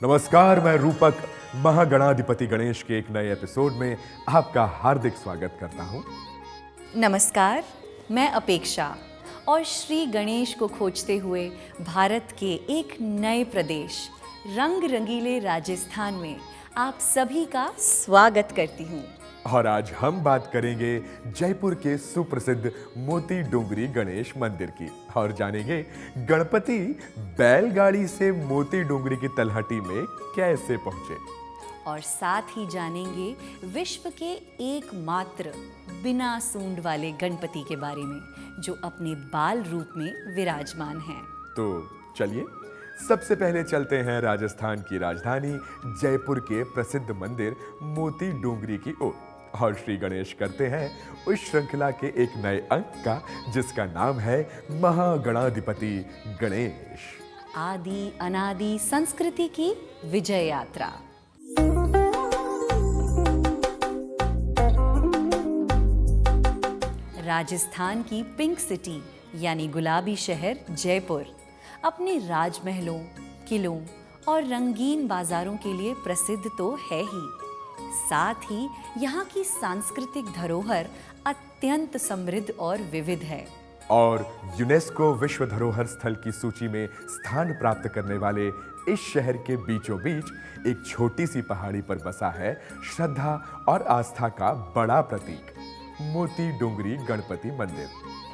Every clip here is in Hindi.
नमस्कार, मैं रूपक महागणाधिपति गणेश के एक नए एपिसोड में आपका हार्दिक स्वागत करता हूं। नमस्कार, मैं अपेक्षा और श्री गणेश को खोजते हुए भारत के एक नए प्रदेश रंग रंगीले राजस्थान में आप सभी का स्वागत करती हूँ। और आज हम बात करेंगे जयपुर के सुप्रसिद्ध मोती डोंगरी गणेश मंदिर की और जानेंगे गणपति बैलगाड़ी से मोती डोंगरी की तलहटी में कैसे पहुंचे। और साथ ही जानेंगे विश्व के एकमात्र बिना सूंड वाले गणपति के बारे में जो अपने बाल रूप में विराजमान हैं। तो चलिए सबसे पहले चलते हैं राजस्थान की राजधानी जयपुर के प्रसिद्ध मंदिर मोती डोंगरी की ओर और श्री गणेश करते हैं उस श्रृंखला के एक नए अंक का जिसका नाम है महागणाधिपति गणेश। आदि अनादि संस्कृति की विजय यात्रा। राजस्थान की पिंक सिटी यानी गुलाबी शहर जयपुर अपने राजमहलों, किलों और रंगीन बाजारों के लिए प्रसिद्ध तो है ही, साथ ही यहाँ की सांस्कृतिक धरोहर अत्यंत समृद्ध और विविध है। और यूनेस्को विश्व धरोहर स्थल की सूची में स्थान प्राप्त करने वाले इस शहर के बीचों बीच एक छोटी सी पहाड़ी पर बसा है श्रद्धा और आस्था का बड़ा प्रतीक मोती डोंगरी गणपति मंदिर,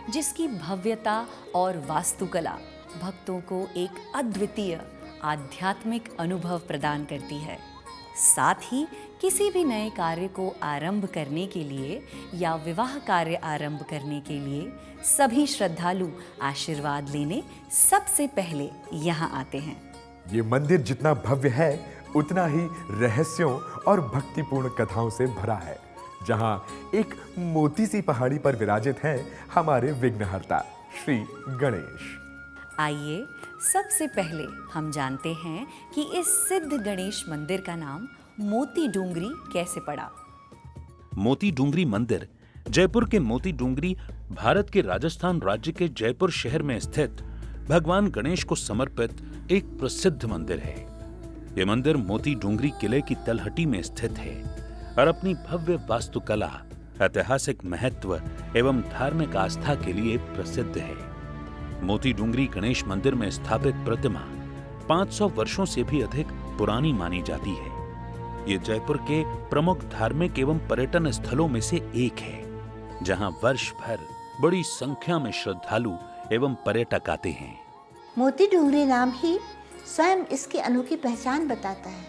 जिसकी भव्यता और वास्तुकला भक्तों को एक अद्वितीय आध्यात्मिक अनुभव प्रदान करती है। साथ ही किसी भी नए कार्य को आरंभ करने के लिए या विवाह कार्य आरंभ करने के लिए सभी श्रद्धालु आशीर्वाद लेने सबसे पहले यहाँ आते हैं। ये मंदिर जितना भव्य है उतना ही रहस्यों और भक्तिपूर्ण कथाओं से भरा है, जहाँ एक मोती सी पहाड़ी पर विराजित हैं हमारे विघ्नहर्ता श्री गणेश। आइए सबसे पहले हम जानते हैं कि इस सिद्ध गणेश मंदिर का नाम मोती डोंगरी कैसे पड़ा। मोती डोंगरी मंदिर जयपुर के मोती डोंगरी भारत के राजस्थान राज्य के जयपुर शहर में स्थित भगवान गणेश को समर्पित एक प्रसिद्ध मंदिर है। ये मंदिर मोती डोंगरी किले की तलहटी में स्थित है और अपनी भव्य वास्तुकला, ऐतिहासिक महत्व एवं धार्मिक आस्था के लिए प्रसिद्ध है। मोती डोंगरी गणेश मंदिर में स्थापित प्रतिमा 500 वर्षों से भी अधिक पुरानी मानी जाती है। ये जयपुर के प्रमुख धार्मिक एवं पर्यटन स्थलों में से एक है, जहां वर्ष भर बड़ी संख्या में श्रद्धालु एवं पर्यटक आते हैं। मोती डोंगरी नाम ही स्वयं इसकी अनोखी पहचान बताता है।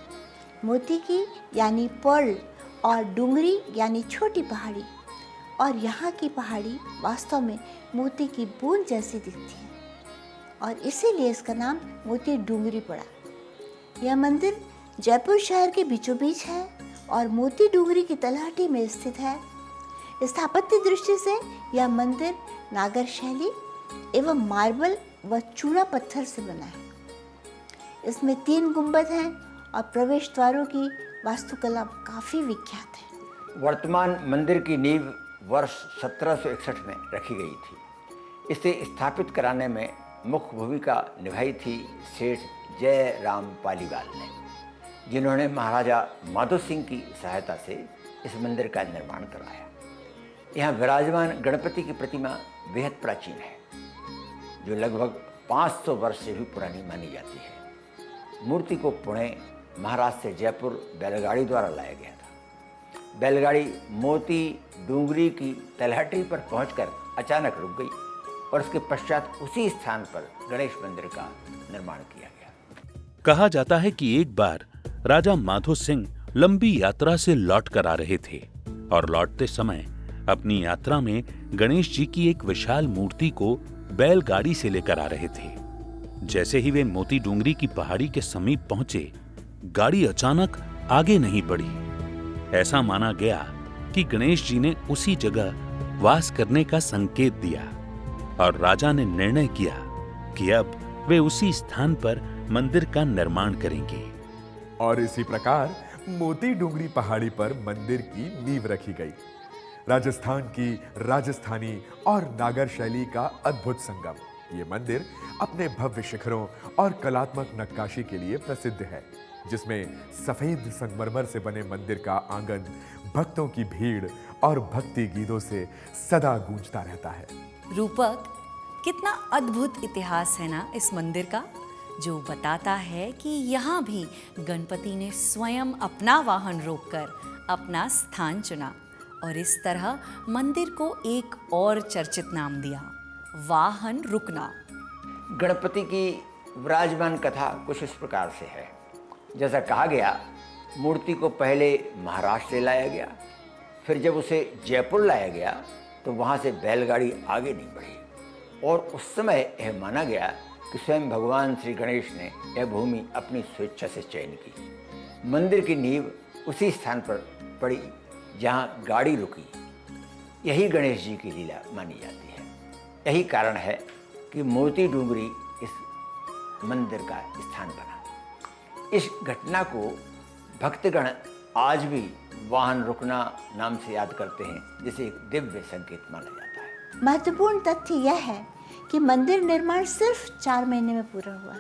मोती की यानी पर्ल और डोंगरी यानी छोटी पहाड़ी, और यहाँ की पहाड़ी वास्तव में मोती की बूंद जैसी दिखती है और इसीलिए इसका नाम मोती डोंगरी पड़ा। यह मंदिर जयपुर शहर के बीचों बीच है और मोती डोंगरी की तलहटी में स्थित है। स्थापत्य दृष्टि से यह मंदिर नागर शैली एवं मार्बल व चूना पत्थर से बना है। इसमें 3 गुंबद हैं और प्रवेश द्वारों की वास्तुकला काफ़ी विख्यात है। वर्तमान मंदिर की नींव वर्ष 1761 में रखी गई थी। इसे स्थापित कराने में मुख्य भूमिका निभाई थी सेठ जय राम पालीवाल ने, जिन्होंने महाराजा माधो सिंह की सहायता से इस मंदिर का निर्माण करवाया। यहाँ विराजमान गणपति की प्रतिमा बेहद प्राचीन है, जो लगभग 500 वर्ष से भी पुरानी मानी जाती है। मूर्ति को पुणे, महाराष्ट्र से जयपुर बैलगाड़ी द्वारा लाया गया था। बैलगाड़ी मोती डोंगरी की तलहटी पर पहुंचकर अचानक रुक गई और उसके पश्चात उसी स्थान पर गणेश मंदिर का निर्माण किया गया। कहा जाता है कि एक बार राजा माधो सिंह लंबी यात्रा से लौट कर आ रहे थे और लौटते समय अपनी यात्रा में गणेश जी की एक विशाल मूर्ति को बैलगाड़ी से लेकर आ रहे थे। जैसे ही वे मोती डोंगरी की पहाड़ी के समीप पहुंचे, गाड़ी अचानक आगे नहीं बढ़ी। ऐसा माना गया कि गणेश जी ने उसी जगह वास करने का संकेत दिया और राजा ने निर्णय किया कि अब वे उसी स्थान पर मंदिर का निर्माण करेंगे। और इसी प्रकार मोती डोंगरी पहाड़ी पर मंदिर की नींव रखी गई। राजस्थान की राजस्थानी और नागर शैली का अद्भुत संगम। ये मंदिर अपने भव्य शिखरों और कलात्मक नक्काशी के लिए प्रसिद्ध है। जिसमें सफेद संगमरमर से बने मंदिर का आंगन भक्तों की भीड़ और भक्ति गीतों से सदा गूंजता रहता है। रूपक, कितना अद्भुत इतिहास है ना इस मंदिर का, जो बताता है कि यहाँ भी गणपति ने स्वयं अपना वाहन रोककर अपना स्थान चुना और इस तरह मंदिर को एक और चर्चित नाम दिया, वाहन रुकना। गणपति की विराजमान कथा कुछ इस प्रकार से है। जैसा कहा गया, मूर्ति को पहले महाराष्ट्र से लाया गया, फिर जब उसे जयपुर लाया गया तो वहाँ से बैलगाड़ी आगे नहीं बढ़ी और उस समय यह माना गया कि स्वयं भगवान श्री गणेश ने यह भूमि अपनी स्वेच्छा से चयन की। मंदिर की नींव उसी स्थान पर पड़ी जहाँ गाड़ी रुकी। यही गणेश जी की लीला मानी जाती है। यही कारण है कि मोती डूंगरी इस मंदिर का स्थान बना। इस घटना को भक्तगण आज भी वाहन रुकना नाम से याद करते हैं, जिसे एक दिव्य संकेत माना जाता है। महत्वपूर्ण तथ्य यह है कि मंदिर निर्माण सिर्फ 4 महीने में पूरा हुआ।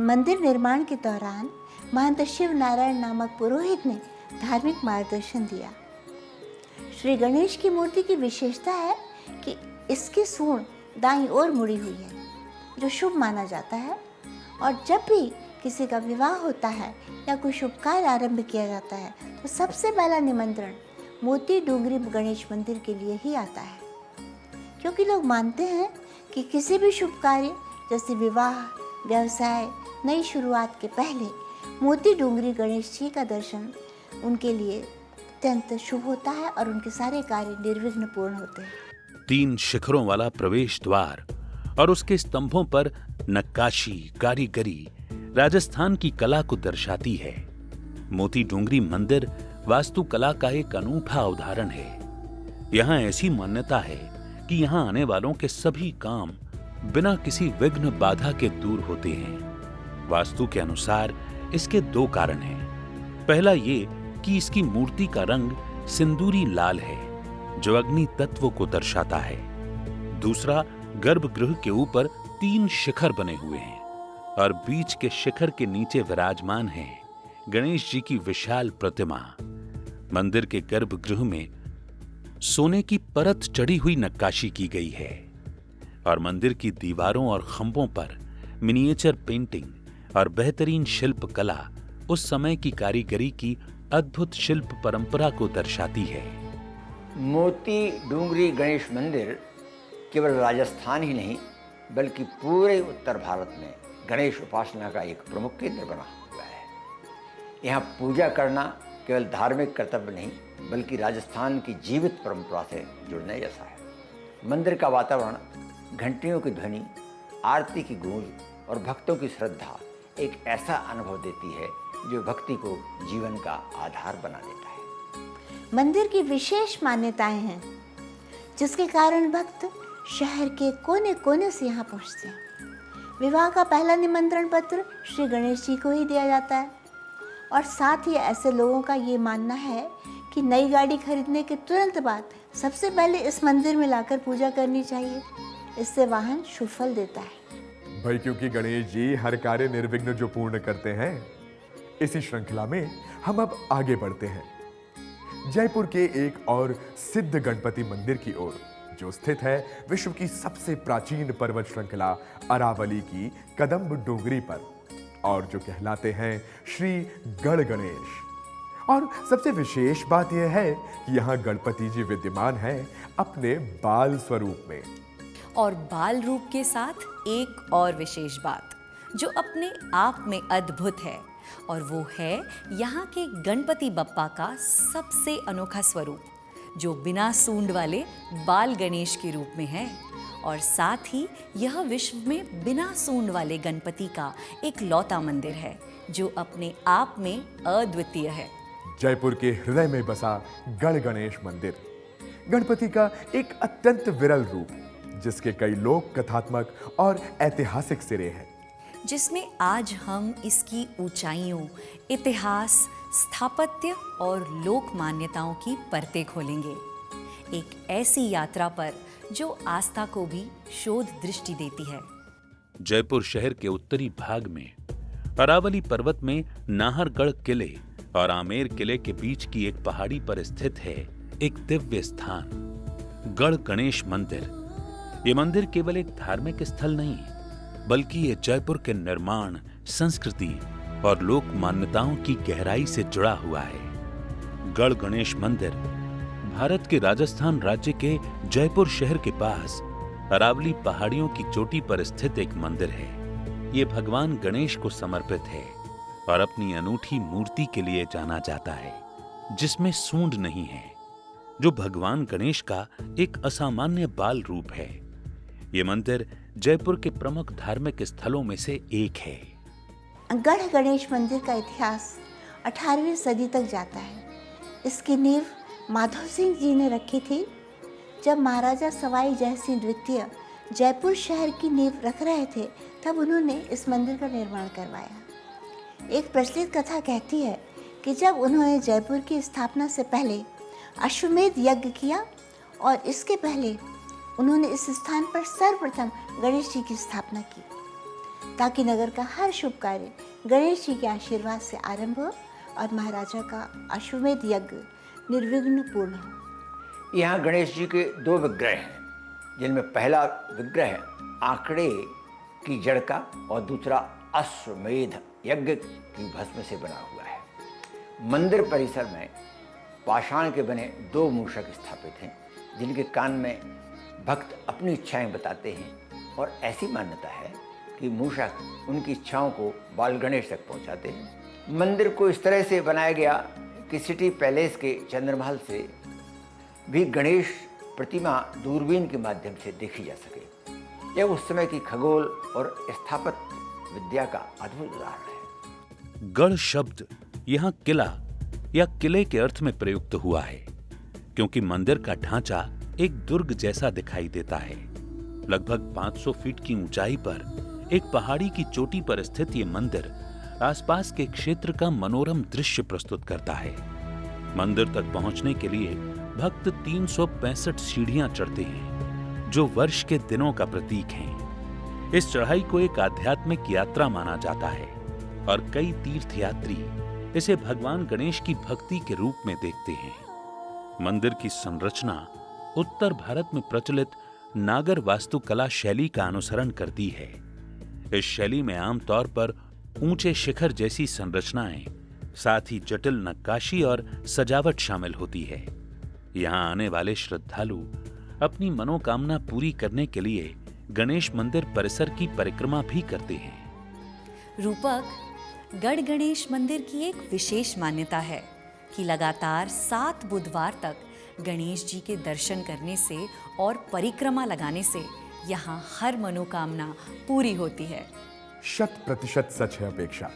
मंदिर निर्माण के दौरान महंत शिव नारायण नामक पुरोहित ने धार्मिक मार्गदर्शन दिया। श्री गणेश की मूर्ति की विशेषता है कि इसकी सूंड दाईं ओर मुड़ी हुई है, जो शुभ माना जाता है, और जब भी किसी का विवाह होता है या कोई शुभ कार्य आरंभ किया जाता है तो सबसे पहला निमंत्रण मोती डूंगरी गणेश मंदिर के लिए ही आता है, क्योंकि लोग मानते हैं कि किसी भी शुभ कार्य जैसे विवाह, व्यवसाय, नई शुरुआत के पहले मोती डूंगरी गणेश जी का दर्शन उनके लिए अत्यंत शुभ होता है और उनके सारे कार्य निर्विघ्न पूर्ण होते हैं। 3 शिखरों वाला प्रवेश द्वार और उसके स्तंभों पर नक्काशी कारीगरी राजस्थान की कला को दर्शाती है। मोती डूंगरी मंदिर वास्तुकला का एक अनूठा उदाहरण है। यहाँ ऐसी मान्यता है कि यहाँ आने वालों के सभी काम बिना किसी विघ्न बाधा के दूर होते हैं। वास्तु के अनुसार इसके 2 कारण हैं। पहला ये कि इसकी मूर्ति का रंग सिंदूरी लाल है, जो अग्नि तत्व को दर्शाता है। दूसरा, गर्भगृह के ऊपर 3 शिखर बने हुए हैं और बीच के शिखर के नीचे विराजमान है गणेश जी की विशाल प्रतिमा। मंदिर के गर्भगृह में सोने की परत चढ़ी हुई नक्काशी की गई है और मंदिर की दीवारों और खंभों पर मिनिएचर पेंटिंग और बेहतरीन शिल्प कला उस समय की कारीगरी की अद्भुत शिल्प परंपरा को दर्शाती है। मोती डूंगरी गणेश मंदिर केवल राजस्थान ही नहीं बल्कि पूरे उत्तर भारत में गणेश उपासना का एक प्रमुख केंद्र बना हुआ है। यहाँ पूजा करना केवल धार्मिक कर्तव्य नहीं बल्कि राजस्थान की जीवित परंपरा से जुड़ने जैसा है। मंदिर का वातावरण, घंटियों की ध्वनि, आरती की गूंज और भक्तों की श्रद्धा एक ऐसा अनुभव देती है जो भक्ति को जीवन का आधार बना देता है। मंदिर की विशेष मान्यताएं हैं, जिसके कारण भक्त शहर के कोने कोने से यहाँ पहुँचते हैं। विवाह का पहला निमंत्रण पत्र श्री गणेश जी को ही दिया जाता है और साथ ही ऐसे लोगों का ये मानना है कि नई गाड़ी खरीदने के तुरंत बाद सबसे पहले इस मंदिर में लाकर पूजा करनी चाहिए। इससे वाहन शुभ फल देता है। भाई, क्योंकि गणेश जी हर कार्य निर्विघ्न जो पूर्ण करते हैं। इसी श्रृंखला में हम अब आगे बढ़ते हैं जयपुर के एक और सिद्ध गणपति मंदिर की ओर, जो स्थित है विश्व की सबसे प्राचीन पर्वत श्रृंखला अरावली की कदम्ब डोंगरी पर और जो कहलाते हैं श्री गढ़ गणेश। और सबसे विशेष बात यह है कि यहाँ गणपति जी विद्यमान हैं अपने बाल स्वरूप में। और बाल रूप के साथ एक और विशेष बात जो अपने आप में अद्भुत है, और वो है यहाँ के गणपति बप्पा का सबसे अनोखा स्वरूप, जो बिना सूंड वाले बाल गणेश के रूप में है। और साथ ही यह विश्व में बिना सूंड वाले गणपति का एक लौता मंदिर है, जो अपने आप में अद्वितीय है। जयपुर के हृदय में बसा गढ़ गणेश मंदिर गणपति का एक अत्यंत विरल रूप, जिसके कई लोक कथात्मक और ऐतिहासिक सिरे हैं, जिसमें आज हम इसकी ऊंचाइयों, इतिहास, स्थापत्य और लोक मान्यताओं की परतें खोलेंगे। एक ऐसी यात्रा पर जो आस्था को भी शोध दृष्टि देती है। जयपुर शहर के उत्तरी भाग में अरावली पर्वत में नाहरगढ़ किले और आमेर किले के बीच की एक पहाड़ी पर स्थित है एक दिव्य स्थान, गढ़ गणेश मंदिर। ये मंदिर केवल एक धार्मिक स्थल नहीं, बल्कि ये जयपुर के निर्माण, संस्कृति और लोक मान्यताओं की गहराई से जुड़ा हुआ है। गढ़ गणेश मंदिर भारत के राजस्थान राज्य के जयपुर शहर के पास अरावली पहाड़ियों की चोटी पर स्थित एक मंदिर है। ये भगवान गणेश को समर्पित है और अपनी अनूठी मूर्ति के लिए जाना जाता है, जिसमें सूंड नहीं है, जो भगवान गणेश का एक असामान्य बाल रूप है। ये मंदिर जयपुर के प्रमुख धार्मिक स्थलों में से एक है। गढ़ गणेश मंदिर का इतिहास 18वीं सदी तक जाता है। इसकी नींव माधव सिंह जी ने रखी थी। जब महाराजा सवाई जयसिंह द्वितीय जयपुर शहर की नींव रख रहे थे, तब उन्होंने इस मंदिर का निर्माण करवाया। एक प्रचलित कथा कहती है कि जब उन्होंने जयपुर की स्थापना से पहले अश्वमेध यज्ञ किया और इसके पहले उन्होंने इस स्थान पर सर्वप्रथम गणेश जी की स्थापना की, ताकि नगर का हर शुभ कार्य गणेश जी के आशीर्वाद से आरंभ हो और महाराजा का अश्वमेध यज्ञ निर्विघ्न पूर्ण हो। यहाँ गणेश जी के 2 विग्रह हैं, जिनमें पहला विग्रह आंकड़े की जड़ का और दूसरा अश्वमेध यज्ञ की भस्म से बना हुआ है। मंदिर परिसर में पाषाण के बने 2 मूषक स्थापित हैं, जिनके कान में भक्त अपनी इच्छाएं बताते हैं और ऐसी मान्यता है कि मूषक उनकी इच्छाओं को बाल गणेश तक पहुंचाते हैं। मंदिर को इस तरह से बनाया गया कि सिटी पैलेस के चंद्रमहल से भी गणेश प्रतिमा दूरबीन के माध्यम से देखी जा सके। यह उस समय की खगोल और स्थापत्य विद्या का अद्भुत उदाहरण है। गढ़ शब्द यहाँ किला या किले के अर्थ में प्रयुक्त हुआ है, क्योंकि मंदिर का ढांचा एक दुर्ग जैसा दिखाई देता है। लगभग 500 फीट की ऊंचाई पर एक पहाड़ी की चोटी पर स्थित ये मंदिर आसपास के क्षेत्र का मनोरम दृश्य प्रस्तुत करता है। मंदिर तक पहुंचने के लिए भक्त 365 सीढ़ियां चढ़ते हैं, जो वर्ष के दिनों का प्रतीक हैं। इस चढ़ाई को एक आध्यात्मिक यात्रा माना जाता है और कई तीर्थयात्री इसे भगवान गणेश की भक्ति के रूप में देखते हैं। मंदिर की संरचना उत्तर भारत में प्रचलित नागर वास्तुकला शैली का अनुसरण करती है। इस शैली में आमतौर पर ऊंचे शिखर जैसी संरचनाएं, साथ ही जटिल नक्काशी और सजावट शामिल होती है। यहाँ आने वाले श्रद्धालु अपनी मनोकामना पूरी करने के लिए गणेश मंदिर परिसर की परिक्रमा भी करते हैं। रूपक, गढ़ गणेश मंदिर की एक विशेष मान्यता है कि लगातार 7 बुधवार तक गणेश जी के दर्शन करने से और परिक्रमा लगाने से यहाँ हर मनोकामना पूरी होती है। 100% सच है अपेक्षा।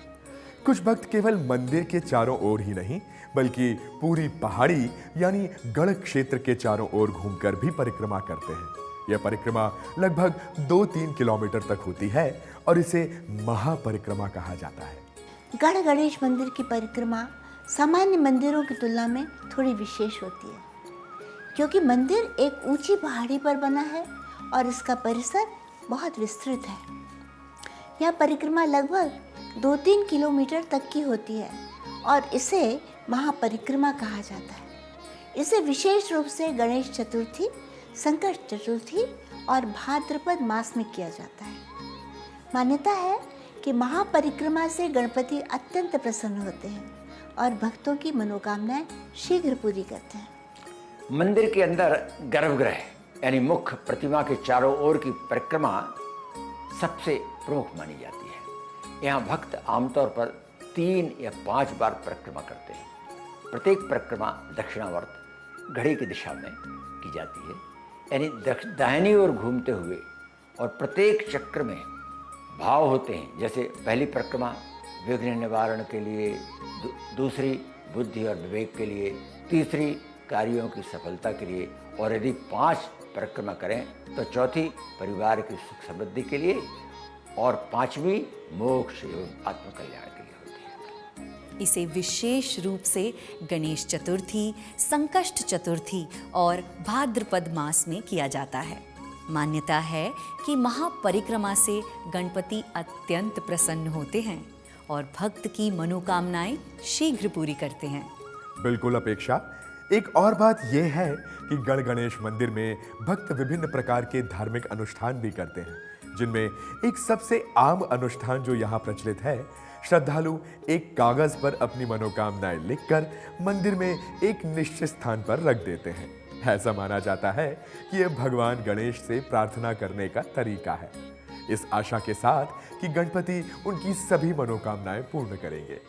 कुछ भक्त केवल मंदिर के चारों ओर ही नहीं, बल्कि पूरी पहाड़ी यानी गढ़ क्षेत्र के चारों ओर घूमकर भी परिक्रमा करते हैं। यह परिक्रमा लगभग 2-3 किलोमीटर तक होती है और इसे महापरिक्रमा कहा जाता है। गढ़ गणेश मंदिर की परिक्रमा सामान्य मंदिरों की तुलना में थोड़ी विशेष होती है, क्योंकि मंदिर एक ऊंची पहाड़ी पर बना है और इसका परिसर बहुत विस्तृत है। यह परिक्रमा लगभग 2-3 किलोमीटर तक की होती है और इसे महापरिक्रमा कहा जाता है। इसे विशेष रूप से गणेश चतुर्थी, संकट चतुर्थी और भाद्रपद मास में किया जाता है। मान्यता है कि महापरिक्रमा से गणपति अत्यंत प्रसन्न होते हैं और भक्तों की मनोकामनाएं शीघ्र पूरी करते हैं। मंदिर के अंदर गर्भगृह यानी मुख्य प्रतिमा के चारों ओर की परिक्रमा सबसे प्रमुख मानी जाती है। यहाँ भक्त आमतौर पर 3 या 5 बार परिक्रमा करते हैं। प्रत्येक परिक्रमा दक्षिणावर्त घड़ी की दिशा में की जाती है, यानी दाहिनी ओर घूमते हुए, और प्रत्येक चक्र में भाव होते हैं। जैसे पहली परिक्रमा विघ्न निवारण के लिए, दूसरी बुद्धि और विवेक के लिए, तीसरी कार्यों की सफलता के लिए, और यदि 5 परिक्रमा करें तो चौथी परिवार की सुख समृद्धि के लिए और 5वीं मोक्ष एवं आत्मकल्याण के लिए होती है। इसे विशेष रूप से गणेश चतुर्थी, संकष्ट चतुर्थी और भाद्रपद मास में किया जाता है। मान्यता है कि महापरिक्रमा से गणपति अत्यंत प्रसन्न होते हैं और भक्त की मनोकामनाएं शीघ्र पूरी करते हैं। बिल्कुल अपेक्षा। एक और बात यह है कि गण गणेश मंदिर में भक्त विभिन्न प्रकार के धार्मिक अनुष्ठान भी करते हैं, जिनमें एक सबसे आम अनुष्ठान जो यहाँ प्रचलित है, श्रद्धालु एक कागज पर अपनी मनोकामनाएं लिखकर मंदिर में एक निश्चित स्थान पर रख देते हैं। ऐसा माना जाता है कि यह भगवान गणेश से प्रार्थना करने का तरीका है, इस आशा के साथ कि गणपति उनकी सभी मनोकामनाएं पूर्ण करेंगे।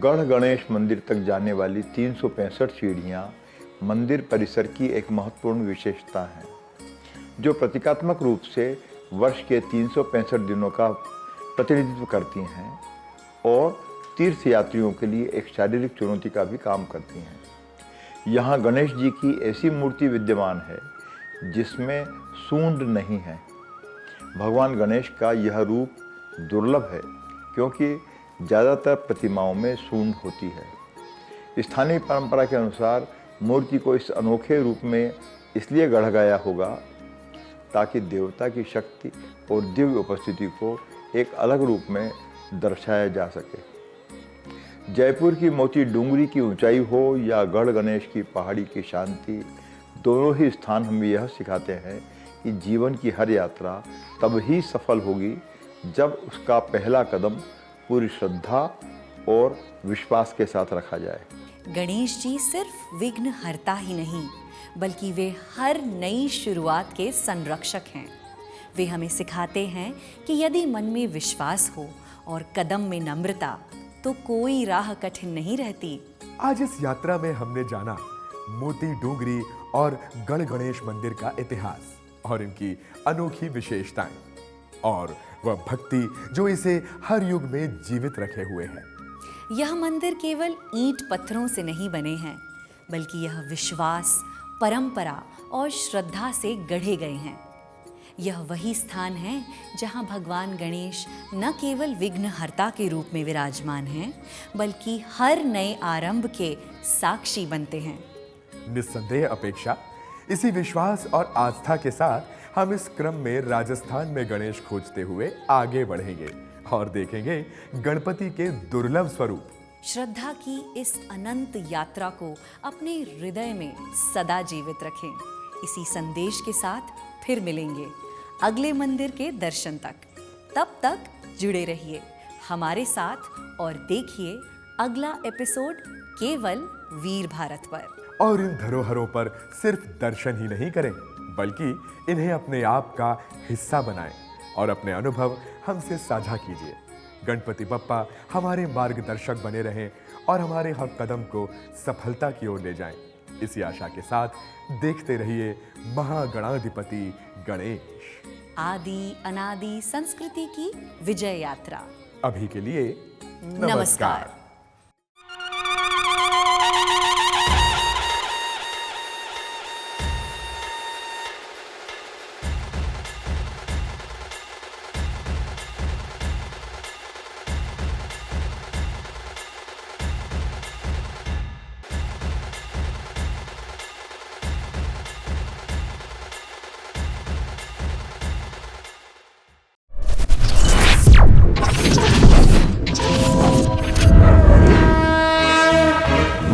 गढ़ गणेश मंदिर तक जाने वाली 365 सीढ़ियाँ मंदिर परिसर की एक महत्वपूर्ण विशेषता है, जो प्रतीकात्मक रूप से वर्ष के 365 दिनों का प्रतिनिधित्व करती हैं और तीर्थयात्रियों के लिए एक शारीरिक चुनौती का भी काम करती हैं। यहाँ गणेश जी की ऐसी मूर्ति विद्यमान है जिसमें सूंड नहीं है। भगवान गणेश का यह रूप दुर्लभ है क्योंकि ज़्यादातर प्रतिमाओं में सूंड होती है। स्थानीय परंपरा के अनुसार मूर्ति को इस अनोखे रूप में इसलिए गढ़ा गया होगा ताकि देवता की शक्ति और दिव्य उपस्थिति को एक अलग रूप में दर्शाया जा सके। जयपुर की मोती डूंगरी की ऊंचाई हो या गढ़ गणेश की पहाड़ी की शांति, दोनों ही स्थान हमें यह सिखाते हैं कि जीवन की हर यात्रा तब ही सफल होगी जब उसका पहला कदम पूरी श्रद्धा और विश्वास के साथ रखा जाए। गणेश जी सिर्फ विघ्न हरता ही नहीं, बल्कि वे हर नई शुरुआत के संरक्षक हैं। वे हमें सिखाते हैं कि यदि मन में विश्वास हो और कदम में नम्रता, तो कोई राह कठिन नहीं रहती। आज इस यात्रा में हमने जाना मोती डूंगरी और गढ़ गणेश मंदिर का इतिहास और इनकी अनोखी विशेषताएं और वह भक्ति जो इसे हर युग में जीवित रखे हुए है। यह मंदिर केवल ईंट पत्थरों से नहीं बने हैं, बल्कि यह विश्वास, परंपरा और श्रद्धा से गढ़े गए हैं। यह वही स्थान है जहां भगवान गणेश न केवल विघ्नहर्ता के रूप में विराजमान हैं, बल्कि हर नए आरंभ के साक्षी बनते हैं। निस्संदेह अपेक्षा, इसी विश्वास और आस्था के साथ हम इस क्रम में राजस्थान में गणेश खोजते हुए आगे बढ़ेंगे और देखेंगे गणपति के दुर्लभ स्वरूप। श्रद्धा की इस अनंत यात्रा को अपने हृदय में सदा जीवित रखें। इसी संदेश के साथ फिर मिलेंगे अगले मंदिर के दर्शन तक। तब तक जुड़े रहिए हमारे साथ और देखिए अगला एपिसोड केवल वीर भारत पर। और इन धरोहरों पर सिर्फ दर्शन ही नहीं करें, बल्कि इन्हें अपने आप का हिस्सा बनाएं और अपने अनुभव हमसे साझा कीजिए। गणपति बप्पा हमारे मार्गदर्शक बने रहें और हमारे हर कदम को सफलता की ओर ले जाएं। इसी आशा के साथ देखते रहिए महागणाधिपति गणेश। आदि अनादि संस्कृति की विजय यात्रा। अभी के लिए नमस्कार।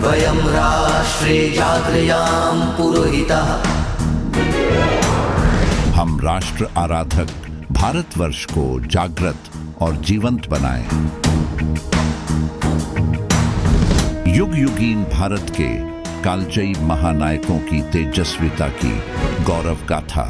वयं राष्ट्रे जागृयाम पुरोहितः। हम राष्ट्र आराधक भारतवर्ष को जागृत और जीवंत बनाएं। युग युगीन भारत के कालजयी महानायकों की तेजस्विता की गौरव गाथा